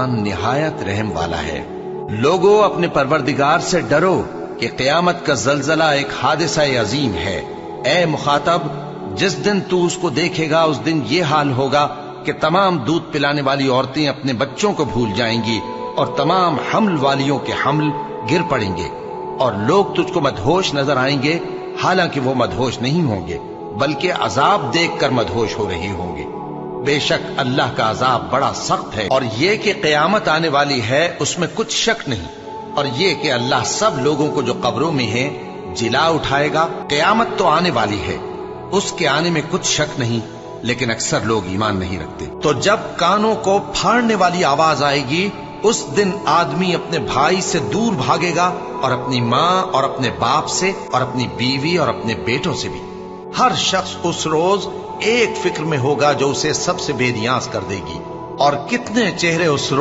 مہربان نہایت رحم والا ہے۔ لوگو اپنے پروردگار سے ڈرو کہ قیامت کا زلزلہ ایک حادثہ عظیم ہے۔ اے مخاطب، جس دن تو اس کو دیکھے گا اس دن یہ حال ہوگا کہ تمام دودھ پلانے والی عورتیں اپنے بچوں کو بھول جائیں گی اور تمام حمل والیوں کے حمل گر پڑیں گے، اور لوگ تجھ کو مدہوش نظر آئیں گے، حالانکہ وہ مدہوش نہیں ہوں گے بلکہ عذاب دیکھ کر مدہوش ہو رہے ہوں گے۔ بے شک اللہ کا عذاب بڑا سخت ہے، اور یہ کہ قیامت آنے والی ہے اس میں کچھ شک نہیں، اور یہ کہ اللہ سب لوگوں کو جو قبروں میں ہیں جلا اٹھائے گا۔ قیامت تو آنے والی ہے، اس کے آنے میں کچھ شک نہیں، لیکن اکثر لوگ ایمان نہیں رکھتے۔ تو جب کانوں کو پھاڑنے والی آواز آئے گی اس دن آدمی اپنے بھائی سے دور بھاگے گا، اور اپنی ماں اور اپنے باپ سے، اور اپنی بیوی اور اپنے بیٹوں سے بھی۔ ہر شخص اس روز ایک فکر میں ہوگا جو اسے سب سے بے نیاز کر دے گی، اور کتنے چہرے اس روز